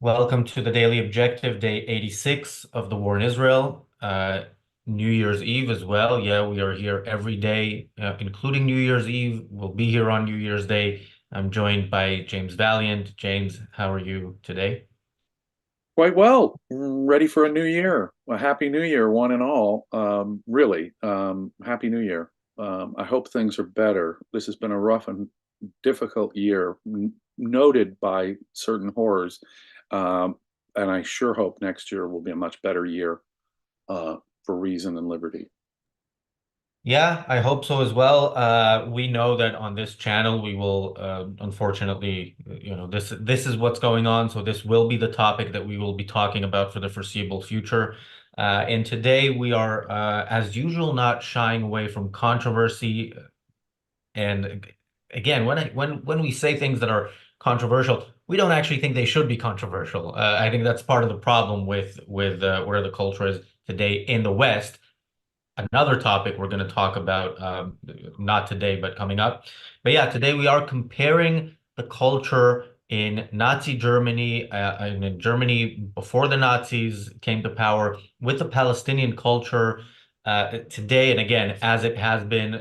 Welcome to the Daily Objective, day 86 of the war in Israel. New Year's Eve as well. Yeah, we are here every day, including New Year's Eve. We'll be here on New Year's Day. I'm joined by James Valliant. James, how are you today? Quite well. Ready for a new year. A happy new year, one and all. Really, happy new year. I hope things are better. This has been a rough and difficult year, noted by certain horrors. Um, and I sure hope next year will be a much better year for reason and liberty. Yeah, I hope so as well. We know that on this channel we will, unfortunately, this is what's going on. So this will be the topic that we will be talking about for the foreseeable future. And today we are, as usual, not shying away from controversy. And again, when we say things that are controversial, we don't actually think they should be controversial. I think that's part of the problem with where the culture is today in the West. Another topic we're going to talk about, not today, but coming up. But yeah, today we are comparing the culture in Nazi Germany, and in Germany before the Nazis came to power, with the Palestinian culture today. And again, as it has been,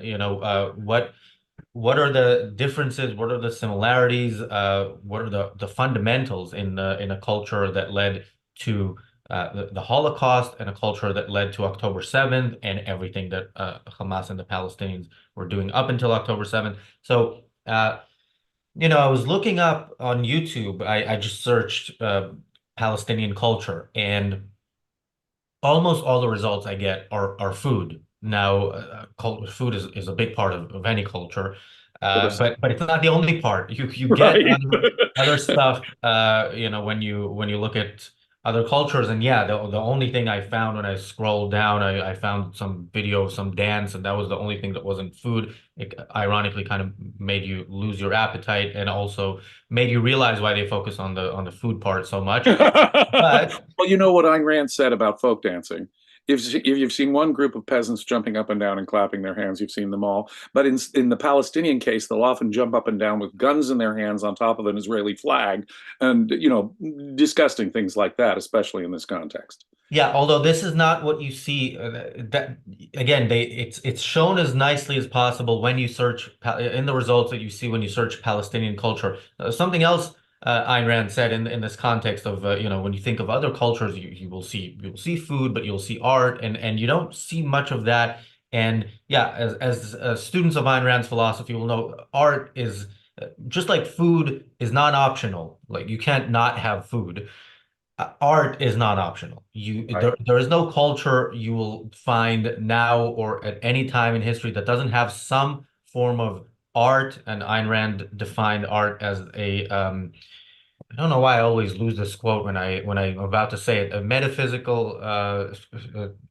what are the differences? What are the similarities? What are the fundamentals in a culture that led to the Holocaust, and a culture that led to October 7th and everything that Hamas and the Palestinians were doing up until October 7th. So, I was looking up on YouTube. I just searched Palestinian culture, and almost all the results I get are food. Now, food is a big part of any culture, For the but it's not the only part. You get right. other stuff, when you look at other cultures. And yeah, the only thing I found when I scrolled down, I found some video of some dance, and that was the only thing that wasn't food. It ironically kind of made you lose your appetite, and also made you realize why they focus on the food part so much. But Well, you know what Ayn Rand said about folk dancing. If you've seen one group of peasants jumping up and down and clapping their hands, you've seen them all. But in the Palestinian case, they'll often jump up and down with guns in their hands on top of an Israeli flag, and disgusting things like that, especially in this context. yeah, although this is not what you see, that again, it's shown as nicely as possible when you search in the results that you see when you search Palestinian culture. Something else Ayn Rand said in this context of, when you think of other cultures, you will see food, but you'll see art, and you don't see much of that. And yeah, as students of Ayn Rand's philosophy will know, art is just like food is non-optional. Like, you can't not have food. Art is not optional. Right. There is no culture you will find now or at any time in history that doesn't have some form of art. And Ayn Rand defined art as I don't know why I always lose this quote when I'm about to say it, a metaphysical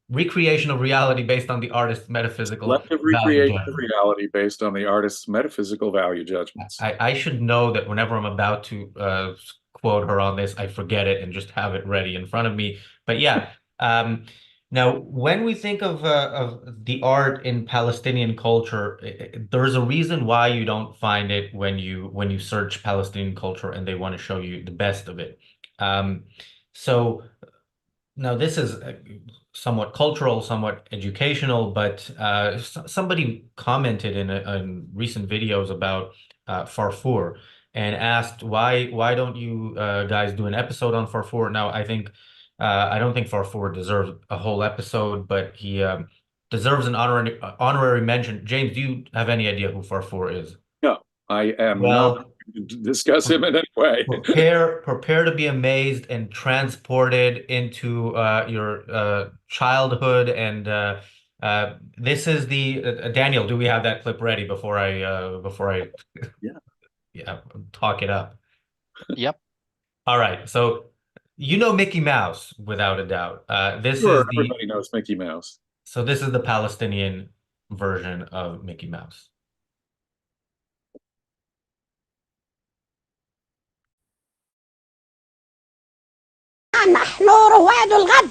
recreation of reality based on the artist's metaphysical Collective value recreation of judgment. reality based on the artist's metaphysical value judgments. I should know that whenever I'm about to quote her on this, I forget it and just have it ready in front of me. But yeah, now when we think of the art in Palestinian culture, there's a reason why you don't find it when you search Palestinian culture and they want to show you the best of it. Um, so now this is somewhat cultural, somewhat educational, but somebody commented in recent videos about Farfour, and asked why don't you guys do an episode on Farfour? Now I don't think Farfour deserves a whole episode, but he deserves an honorary mention. James, do you have any idea who Farfour is? No, I am not Well, going to discuss him in any way. prepare to be amazed and transported into your childhood. And this is the Daniel. Do we have that clip ready before I Yeah, yeah, talk it up? Yep. All right. So Mickey Mouse without a doubt. This sure. is the Everybody knows Mickey Mouse. so this is the Palestinian version of Mickey Mouse. نحن رواد الغد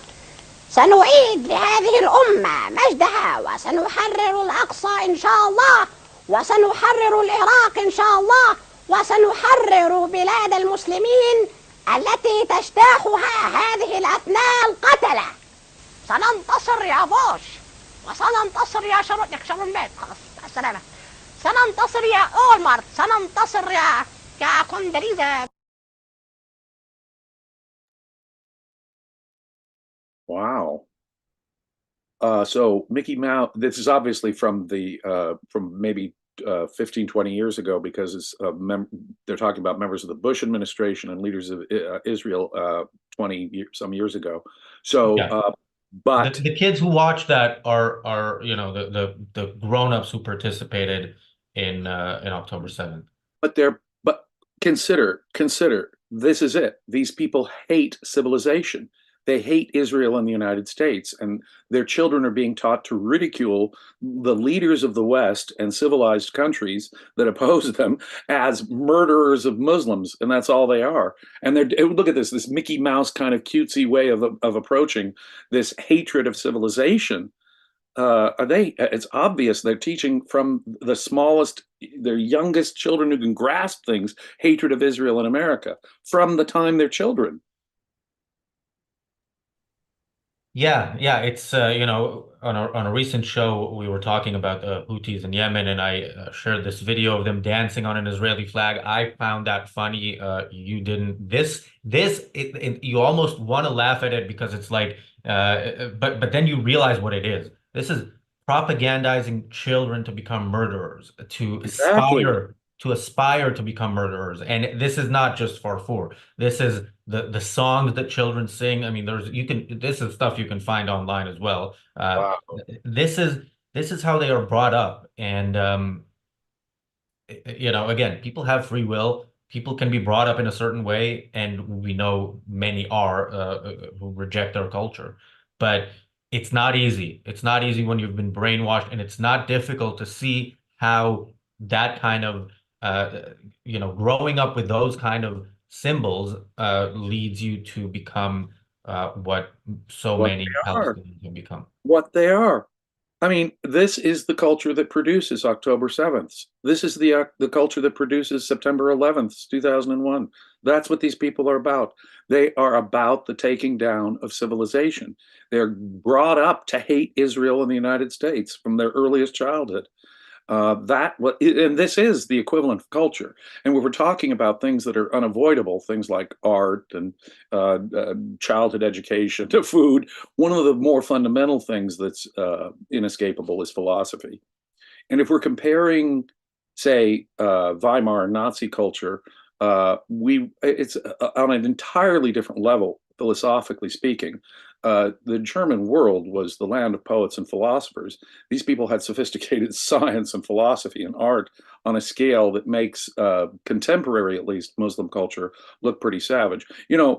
سنعيد لهذه الأمة مجدها وسنحرر الأقصى إن شاء الله وسنحرر العراق إن شاء الله وسنحرر بلاد المسلمين التي تجتاحها هذه الأثناء القتلة. سننتصر يا بوش، وسننتصر يا شارون مات خلاص مع السلامة. سننتصر يا أولمارت، سننتصر يا كوندريزا. Wow. So Mickey Mouse, this is obviously from maybe 15, 20 years ago, because it's they're talking about members of the Bush administration and leaders of Israel some years ago. So, Yeah. but The kids who watch that are the grown-ups who participated in October 7th. but consider this is it. These people hate civilization. They hate Israel and the United States, and their children are being taught to ridicule the leaders of the West and civilized countries that oppose them as murderers of Muslims, and that's all they are. And they're look at this Mickey Mouse kind of cutesy way of approaching this hatred of civilization. It's obvious they're teaching from the smallest, their youngest children who can grasp things, hatred of Israel and America from the time they're children. Yeah, it's on a recent show we were talking about the Houthis in Yemen, and I shared this video of them dancing on an Israeli flag. I found that funny. You didn't. You almost want to laugh at it because it's like, but then you realize what it is. This is propagandizing children to become murderers, Exactly. to aspire to become murderers, and this is not just Farfour. This is the songs that children sing. I mean, this is stuff you can find online as well. Wow. This is how they are brought up, and again, people have free will. People can be brought up in a certain way, and we know many are who reject our culture. But it's not easy. It's not easy when you've been brainwashed, and it's not difficult to see how that kind of growing up with those kind of symbols leads you to become what so What many they are. Palestinians have become. What they are. I mean, this is the culture that produces October 7th. This is the culture that produces September 11th, 2001. That's what these people are about. They are about the taking down of civilization. They're brought up to hate Israel and the United States from their earliest childhood. And this is the equivalent of culture. And when we're talking about things that are unavoidable, things like art and childhood education to food, one of the more fundamental things that's inescapable is philosophy. And if we're comparing, say, Weimar Nazi culture, it's on an entirely different level, philosophically speaking. The German world was the land of poets and philosophers. These people had sophisticated science and philosophy and art on a scale that makes contemporary, at least, Muslim culture look pretty savage. The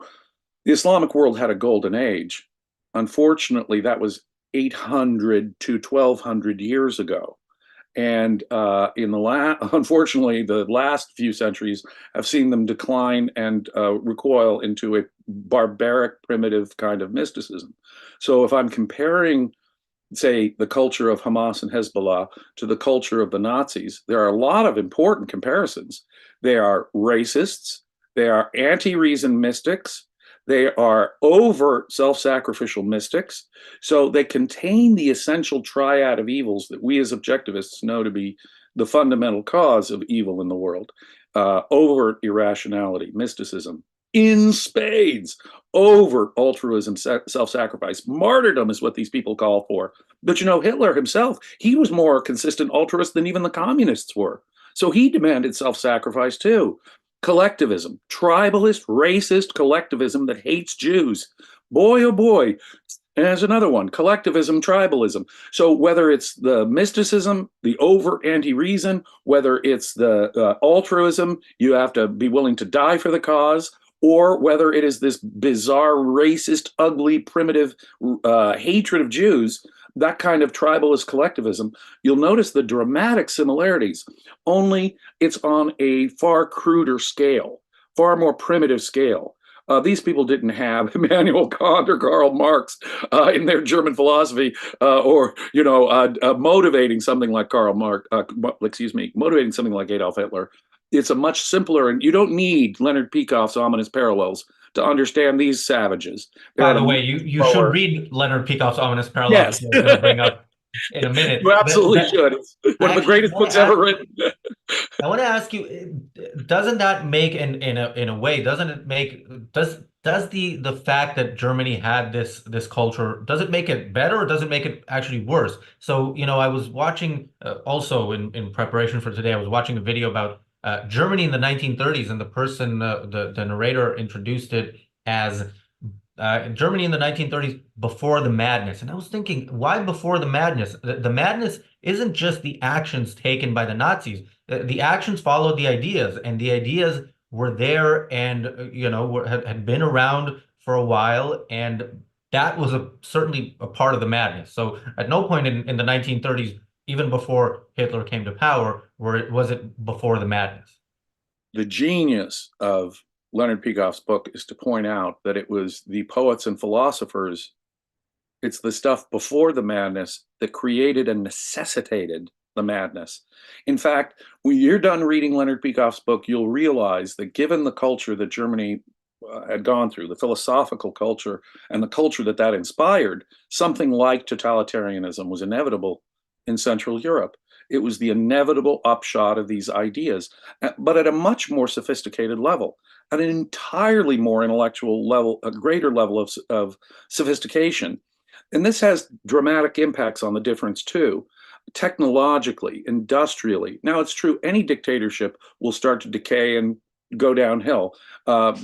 Islamic world had a golden age. Unfortunately, that was 800 to 1200 years ago. And unfortunately, the last few centuries have seen them decline and recoil into a barbaric, primitive kind of mysticism. So if I'm comparing, say, the culture of Hamas and Hezbollah to the culture of the Nazis, there are a lot of important comparisons. They are racists, they are anti-reason mystics, they are overt self-sacrificial mystics. So they contain the essential triad of evils that we as objectivists know to be the fundamental cause of evil in the world. Overt irrationality, mysticism, in spades, overt altruism, self-sacrifice. Martyrdom is what these people call for. But Hitler himself, he was more consistent altruist than even the communists were. So he demanded self-sacrifice too. Collectivism, tribalist, racist collectivism that hates Jews. Boy, oh boy. And there's another one, collectivism, tribalism. So whether it's the mysticism, the overt anti-reason, whether it's the altruism, you have to be willing to die for the cause, or whether it is this bizarre, racist, ugly, primitive hatred of Jews, that kind of tribalist collectivism, you'll notice the dramatic similarities, only it's on a far cruder scale, far more primitive scale. These people didn't have Immanuel Kant or Karl Marx in their German philosophy, or motivating something like motivating something like Adolf Hitler. It's a much simpler, and you don't need Leonard Peikoff's ominous parallels to understand these savages. They're By at a the way, much you should lower. read Leonard Peikoff's Ominous Parallels, Yes, which I was going to bring up in a minute. you absolutely should. It's one of the Actually, greatest books ever written. I want to ask you, doesn't that make in a way, doesn't it make does the fact that Germany had this culture, does it make it better or does it make it actually worse? So, I was watching also in preparation for today, I was watching a video about Germany in the 1930s, and the person, the narrator introduced it as Germany in the 1930s before the madness. And I was thinking, why before the madness? The madness isn't just the actions taken by the Nazis. The actions followed the ideas, and the ideas were there and, had been around for a while. And that was certainly a part of the madness. So at no point in the 1930s, even before Hitler came to power, was it before the madness. The genius of Leonard Peikoff's book is to point out that it was the poets and philosophers, it's the stuff before the madness that created and necessitated the madness. In fact, when you're done reading Leonard Peikoff's book, you'll realize that given the culture that Germany had gone through, the philosophical culture and the culture that inspired, something like totalitarianism was inevitable in Central Europe. It was the inevitable upshot of these ideas, but at a much more sophisticated level, at an entirely more intellectual level, a greater level of sophistication. And this has dramatic impacts on the difference too, technologically, industrially. Now, it's true, any dictatorship will start to decay and go downhill.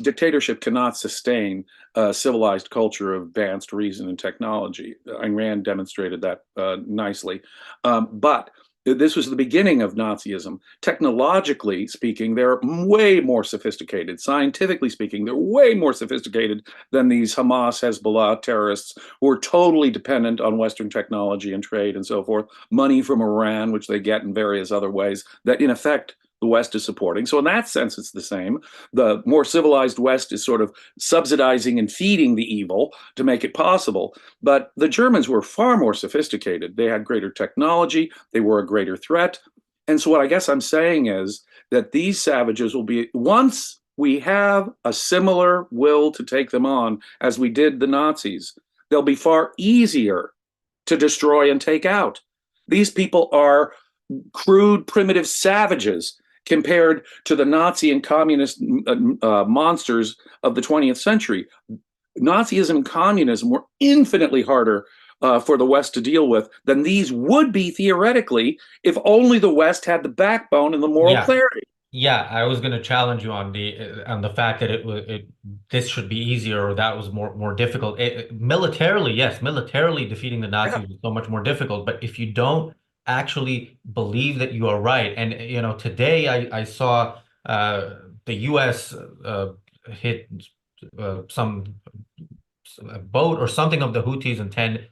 Dictatorship cannot sustain a civilized culture of advanced reason and technology. Ayn Rand demonstrated that nicely. But this was the beginning of Nazism. Technologically speaking, they're way more sophisticated. Scientifically speaking, they're way more sophisticated than these Hamas, Hezbollah terrorists who are totally dependent on Western technology and trade and so forth, money from Iran, which they get in various other ways, that in effect the West is supporting. So in that sense, it's the same. The more civilized West is sort of subsidizing and feeding the evil to make it possible. But the Germans were far more sophisticated. They had greater technology. They were a greater threat. And so what I guess I'm saying is that these savages will be, once we have a similar will to take them on as we did the Nazis, they'll be far easier to destroy and take out. These people are crude, primitive savages compared to the Nazi and communist monsters of the 20th century. Nazism and communism were infinitely harder for the West to deal with than these would be theoretically if only the West had the backbone and the moral clarity. Yeah, I was going to challenge you on the fact that this should be easier or that was more difficult. Militarily, yes, militarily defeating the Nazis was so much more difficult. But if you don't actually believe that you are right, and today I saw the U.S. Hit some boat or something of the Houthis, and 10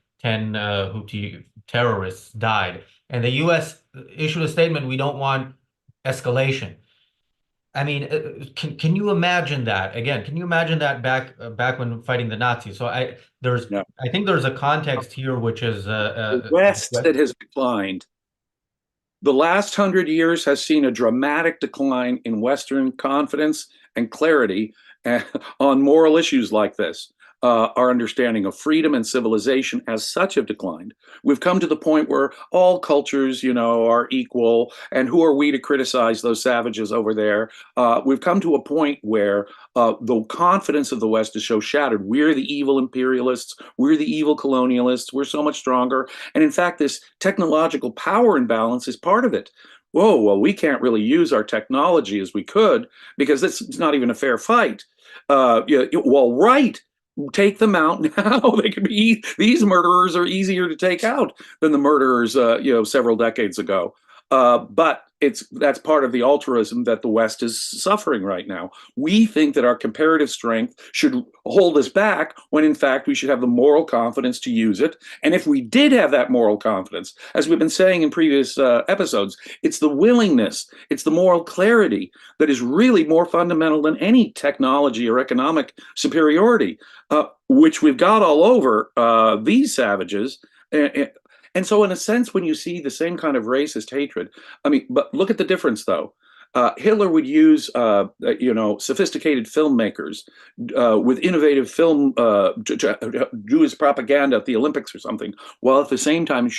Houthi terrorists died, and the U.S. issued a statement: we don't want escalation. I mean, can you imagine that again? Can you imagine that back when fighting the Nazis? So I think there's a context here which is the West that has declined. The last 100 years has seen a dramatic decline in Western confidence and clarity on moral issues like this. Our understanding of freedom and civilization as such have declined. We've come to the point where all cultures, are equal, and who are we to criticize those savages over there? We've come to a point where the confidence of the West is so shattered. We're the evil imperialists. We're the evil colonialists. We're so much stronger. And in fact, this technological power imbalance is part of it. Whoa, well, we can't really use our technology as we could because this is not even a fair fight. Well, right. Take them out now. They can be, these murderers are easier to take out than the murderers, several decades ago. But that's part of the altruism that the West is suffering right now. We think that our comparative strength should hold us back when in fact we should have the moral confidence to use it. And if we did have that moral confidence, as we've been saying in previous episodes, it's the willingness, it's the moral clarity that is really more fundamental than any technology or economic superiority, which we've got all over these savages. And so in a sense, when you see the same kind of racist hatred, but look at the difference though. Hitler would use, sophisticated filmmakers with innovative film, Jewish propaganda at the Olympics or something, while at the same time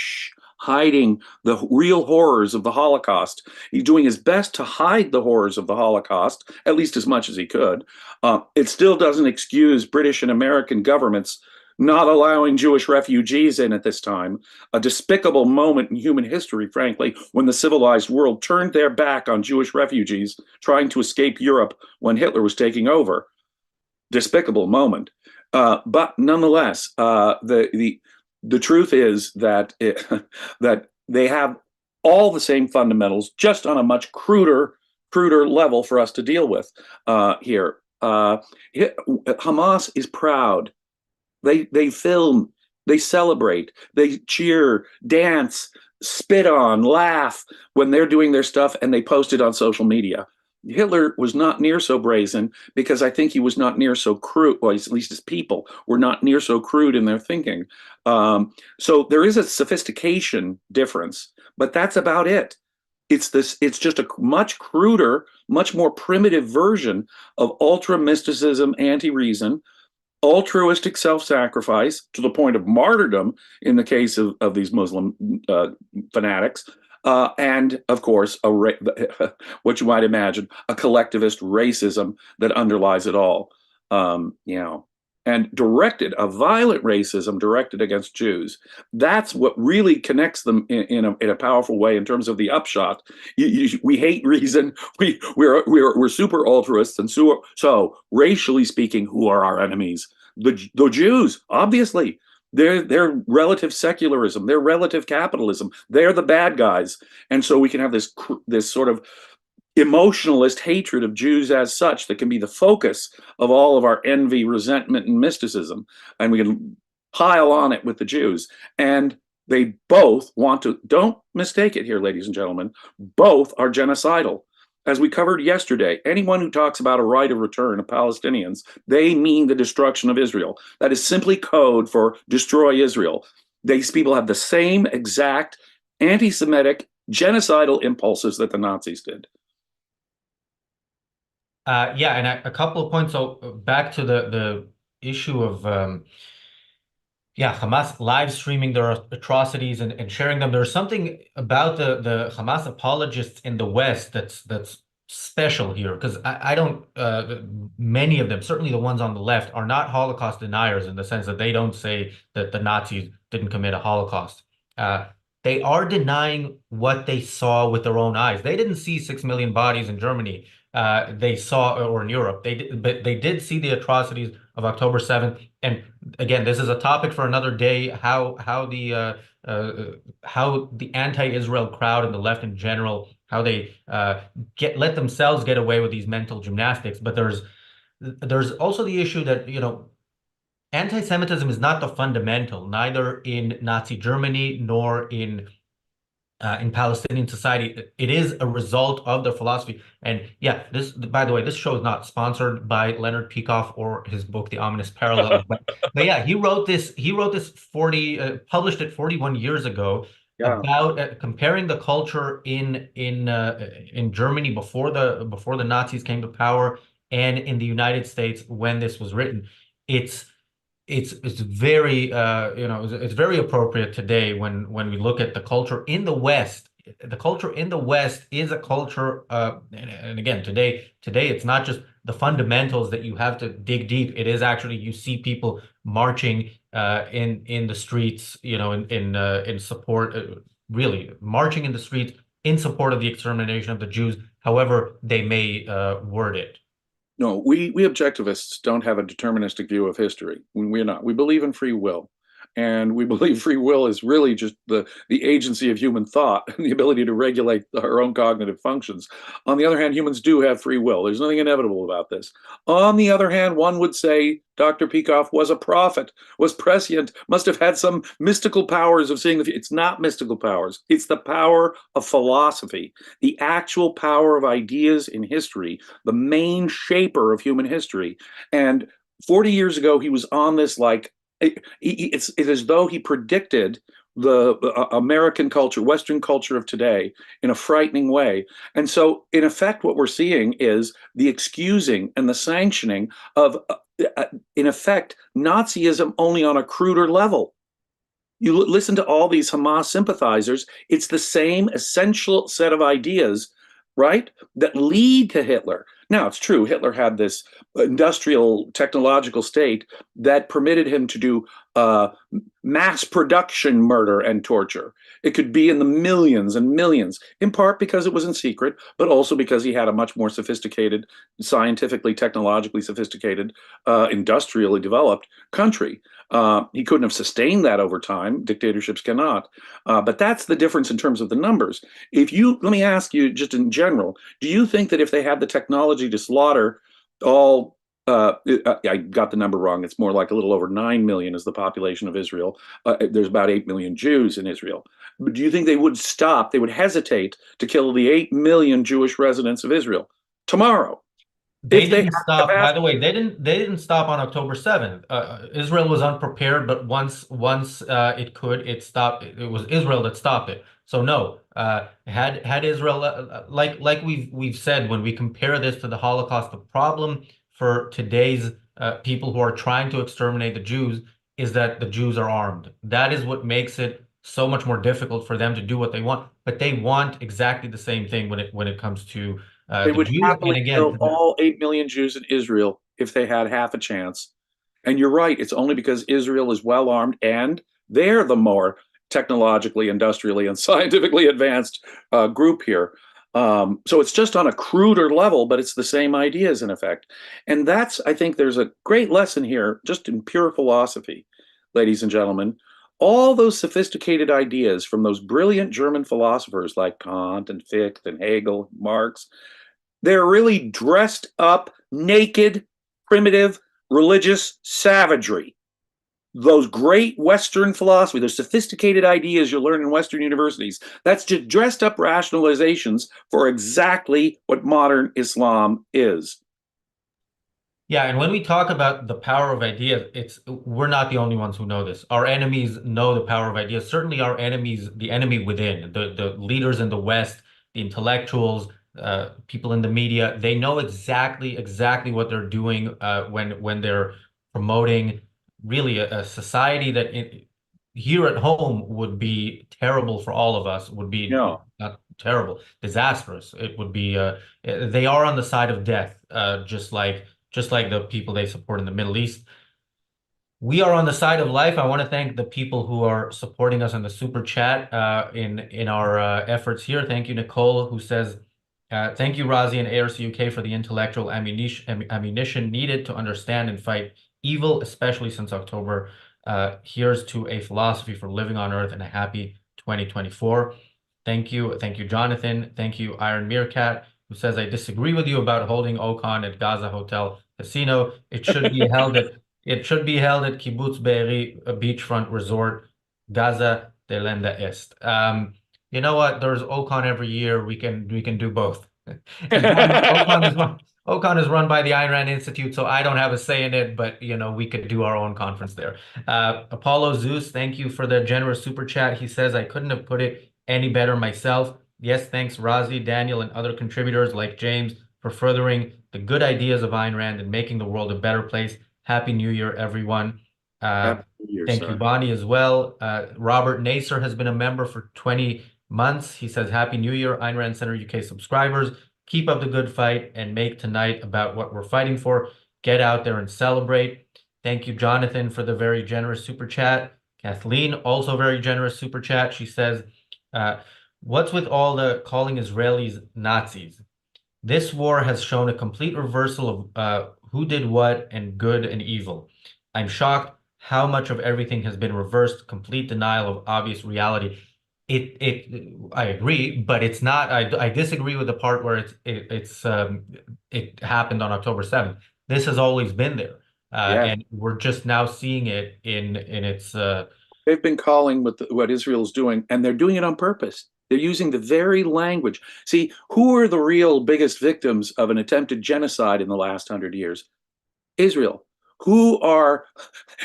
hiding the real horrors of the Holocaust. He's doing his best to hide the horrors of the Holocaust, at least as much as he could. It still doesn't excuse British and American governments not allowing Jewish refugees in at this time, a despicable moment in human history, frankly, when the civilized world turned their back on Jewish refugees trying to escape Europe when Hitler was taking over. Despicable moment. But nonetheless, the truth is that that they have all the same fundamentals, just on a much cruder level for us to deal with here. Hamas is proud. They film, they celebrate, they cheer, dance, spit on, laugh when they're doing their stuff, and they post it on social media. Hitler was not near so brazen because I think he was not near so crude, well, at least his people were not near so crude in their thinking. So there is a sophistication difference, but that's about it. It's just a much cruder, much more primitive version of ultra mysticism, anti-reason, altruistic self-sacrifice to the point of martyrdom in the case of these Muslim fanatics, and of course, what you might imagine, a collectivist racism that underlies it all. And a violent racism directed against Jews. That's what really connects them in a powerful way in terms of the upshot. We hate reason. We're super altruists, and so racially speaking, who are our enemies? The Jews, obviously. They're relative secularism, they're relative capitalism. They're the bad guys, and so we can have this sort of emotionalist hatred of Jews as such that can be the focus of all of our envy, resentment, and mysticism, and we can pile on it with the Jews. And they both want to, don't mistake it here, ladies and gentlemen, both are genocidal. As we covered yesterday, anyone who talks about a right of return of Palestinians, they mean the destruction of Israel. That is simply code for destroy Israel. These people have the same exact anti-Semitic genocidal impulses that the Nazis did. Yeah, and a couple of points. So back to the issue of Hamas live streaming their atrocities and sharing them. There's something about the Hamas apologists in the West that's special here, because I don't many of them, certainly the ones on the left, are not Holocaust deniers in the sense that they don't say that the Nazis didn't commit a Holocaust. They are denying what they saw with their own eyes. They didn't see 6 million bodies in Germany. They saw, or in Europe, but they did see the atrocities of October 7th. And again, this is a topic for another day, how the anti-Israel crowd and the left in general, how they let themselves get away with these mental gymnastics. But there's also the issue that, anti-Semitism is not the fundamental, neither in Nazi Germany nor in Palestinian society. It is a result of their philosophy. And yeah, by the way, this show is not sponsored by Leonard Peikoff or his book, The Ominous Parallels. but yeah, he wrote this published it 41 years ago, about comparing the culture in Germany before the Nazis came to power and in the United States when this was written. It's very it's very appropriate today when we look at the culture in the West. The culture in the West is a culture, and again, today it's not just the fundamentals that you have to dig deep. It is actually, you see people marching in the streets, in support, really marching in the streets in support of the extermination of the Jews, however they may word it. No, we objectivists don't have a deterministic view of history. We're not. We believe in free will. And we believe free will is really just the agency of human thought and the ability to regulate our own cognitive functions. On the other hand, humans do have free will. There's nothing inevitable about this. On the other hand, one would say Dr. Peikoff was a prophet, was prescient, must have had some mystical powers of seeing the future. It's not mystical powers. It's the power of philosophy, the actual power of ideas in history, the main shaper of human history. And 40 years ago, he was on this it's as though he predicted the American culture, Western culture of today in a frightening way. And so, in effect, what we're seeing is the excusing and the sanctioning of, in effect, Nazism only on a cruder level. You listen to all these Hamas sympathizers, it's the same essential set of ideas, right, that lead to Hitler. Now, it's true, Hitler had this industrial technological state that permitted him to do mass production murder and torture. It could be in the millions and millions, in part because it was in secret, but also because he had a much more sophisticated, scientifically, technologically sophisticated, industrially developed country. He couldn't have sustained that over time. Dictatorships cannot. But that's the difference in terms of the numbers. Let me ask you just in general, do you think that if they had the technology to slaughter all, I got the number wrong, it's more like a little over 9 million is the population of Israel. There's about 8 million Jews in Israel. But do you think they would stop, they would hesitate to kill the 8 million Jewish residents of Israel tomorrow? They didn't stop, by the way, they didn't stop on October 7th. Israel was unprepared, but once it could, it stopped. It was Israel that stopped it. So no, had Israel, like we've said, when we compare this to the Holocaust, the problem for today's people who are trying to exterminate the Jews is that the Jews are armed. That is what makes it so much more difficult for them to do what they want. But they want exactly the same thing when it comes to they the would Jews. happily And again, kill all 8 million Jews in Israel if they had half a chance. And you're right, it's only because Israel is well armed and they're the more technologically, industrially, and scientifically advanced group here. So it's just on a cruder level, but it's the same ideas in effect. And that's, I think there's a great lesson here, just in pure philosophy, ladies and gentlemen. All those sophisticated ideas from those brilliant German philosophers like Kant and Fichte and Hegel, Marx, they're really dressed up, naked, primitive, religious savagery. Those great Western philosophy, those sophisticated ideas you learn in Western universities, that's just dressed up rationalizations for exactly what modern Islam is. yeah, and when we talk about the power of ideas, we're not the only ones who know this. Our enemies know the power of ideas. Certainly our enemies, the enemy within, the leaders in the West, the intellectuals, people in the media, they know exactly what they're doing when they're promoting really a society that here at home would be terrible for all of us, would be No. not terrible, disastrous. It would be they are on the side of death, just like the people they support in the Middle East. We are on the side of life. I want to thank the people who are supporting us on the super chat in our efforts here. Thank you, Nicole, who says, thank you, Razi and ARCUK, for the intellectual ammunition needed to understand and fight evil, especially since October. Here's to a philosophy for living on Earth and a happy 2024. Thank you, Jonathan. Thank you, Iron Meerkat, who says, I disagree with you about holding Ocon at Gaza Hotel Casino. It should be held at Kibbutz Be'eri, a beachfront resort, Gaza de Lenda Est. You know what? There's Ocon every year. We can do both. And Ocon is run by the Ayn Rand Institute, so I don't have a say in it, but we could do our own conference there. Apollo Zeus, thank you for the generous super chat. He says, I couldn't have put it any better myself. Yes, thanks Razi, Daniel, and other contributors like James for furthering the good ideas of Ayn Rand and making the world a better place. Happy New Year, everyone. Happy New Year, thank you, Bonnie, as well. Robert Naser has been a member for 20 months. He says, Happy New Year, Ayn Rand Center UK subscribers. Keep up the good fight and make tonight about what we're fighting for. Get out there and celebrate. Thank you, Jonathan, for the very generous super chat. Kathleen, also very generous super chat. She says, what's with all the calling Israelis Nazis? This war has shown a complete reversal of who did what and good and evil. I'm shocked how much of everything has been reversed, complete denial of obvious reality. I agree, but it's not. I disagree with the part where it happened on October 7th. This has always been there, and we're just now seeing it in its. They've been calling what Israel's doing, and they're doing it on purpose. They're using the very language. See, who are the real biggest victims of an attempted genocide in the last 100 years? Israel. who are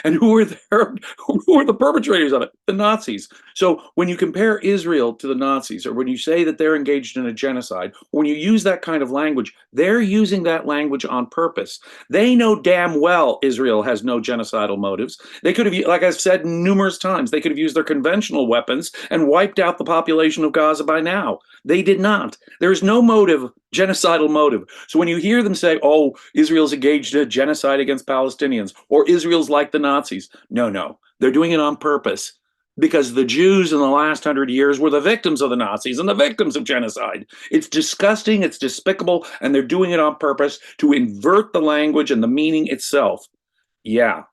who are the perpetrators of it? The Nazis. So when you compare Israel to the Nazis, or when you say that they're engaged in a genocide, when you use that kind of language, they're using that language on purpose. They know damn well Israel has no genocidal motives. They could have, like I've said numerous times, they could have used their conventional weapons and wiped out the population of Gaza by now. They did not. There is no motive, genocidal motive. So when you hear them say, oh, Israel's engaged in a genocide against Palestinians, or Israel's like the Nazis, no. They're doing it on purpose, because the Jews in the last 100 years were the victims of the Nazis and the victims of genocide. It's disgusting, it's despicable, and they're doing it on purpose to invert the language and the meaning itself. Yeah,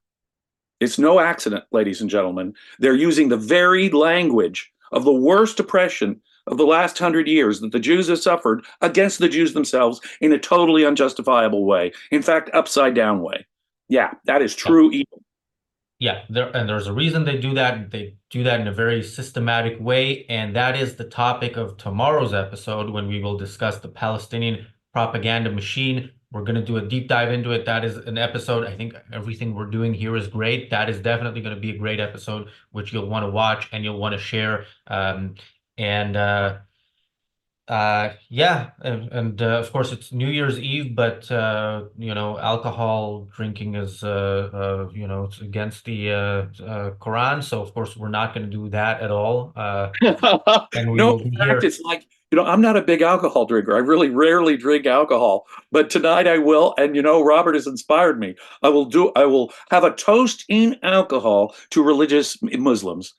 it's no accident, ladies and gentlemen. They're using the very language of the worst oppression of the last 100 years that the Jews have suffered against the Jews themselves in a totally unjustifiable way. In fact, upside down way. Yeah, that is true evil. Yeah, there's a reason they do that. They do that in a very systematic way, and that is the topic of tomorrow's episode, when we will discuss the Palestinian propaganda machine. We're going to do a deep dive into it. That is an episode. I think everything we're doing here is great. That is definitely going to be a great episode, which you'll want to watch and you'll want to share. And yeah, and of course it's New Year's Eve, but you know, alcohol drinking is you know, it's against the Quran, so of course we're not going to do that at all. And we No, will in be fact, here. it's like, I'm not a big alcohol drinker. I really rarely drink alcohol, but tonight I will. And Robert has inspired me. I will have a toast in alcohol to religious Muslims.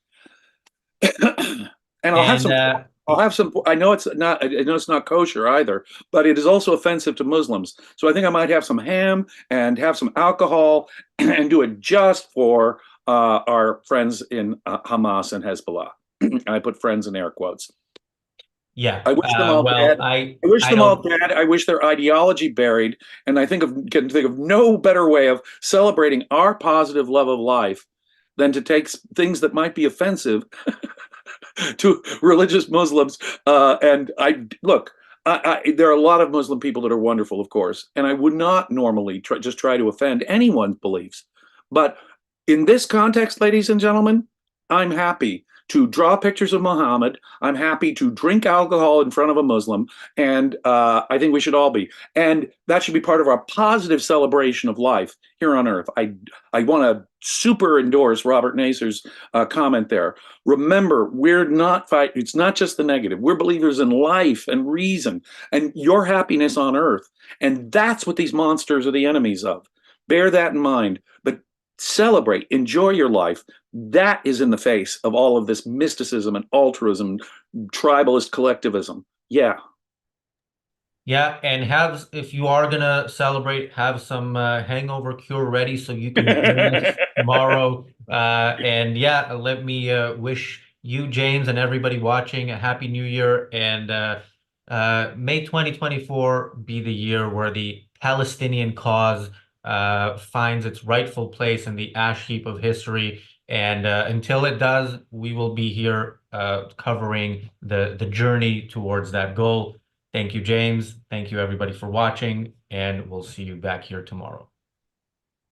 And And I'll have some. I know it's not kosher either, but it is also offensive to Muslims. So I think I might have some ham and have some alcohol and do it just for our friends in Hamas and Hezbollah. I put friends in air quotes. yeah, I wish them all well, dead. I wish I them all don't. dead. I wish their ideology buried. And I can think of no better way of celebrating our positive love of life than to take things that might be offensive to religious Muslims. And I look, there are a lot of Muslim people that are wonderful, of course, and I would not normally just try to offend anyone's beliefs. But in this context, ladies and gentlemen, I'm happy to draw pictures of Muhammad. I'm happy to drink alcohol in front of a Muslim, and I think we should all be. And that should be part of our positive celebration of life here on Earth. I want to super endorse Robert Nasser's comment there. Remember, we're not fighting. It's not just the negative. We're believers in life and reason and your happiness on Earth. And that's what these monsters are the enemies of. Bear that in mind. But celebrate, enjoy your life. That is in the face of all of this mysticism and altruism, tribalist collectivism. Yeah. Yeah, and if you are gonna celebrate, have some hangover cure ready so you can join us tomorrow. And yeah, let me wish you, James, and everybody watching a happy New Year. And may 2024 be the year where the Palestinian cause finds its rightful place in the ash heap of history. And until it does, we will be here covering the journey towards that goal. Thank you, James. Thank you, everybody, for watching, and we'll see you back here tomorrow.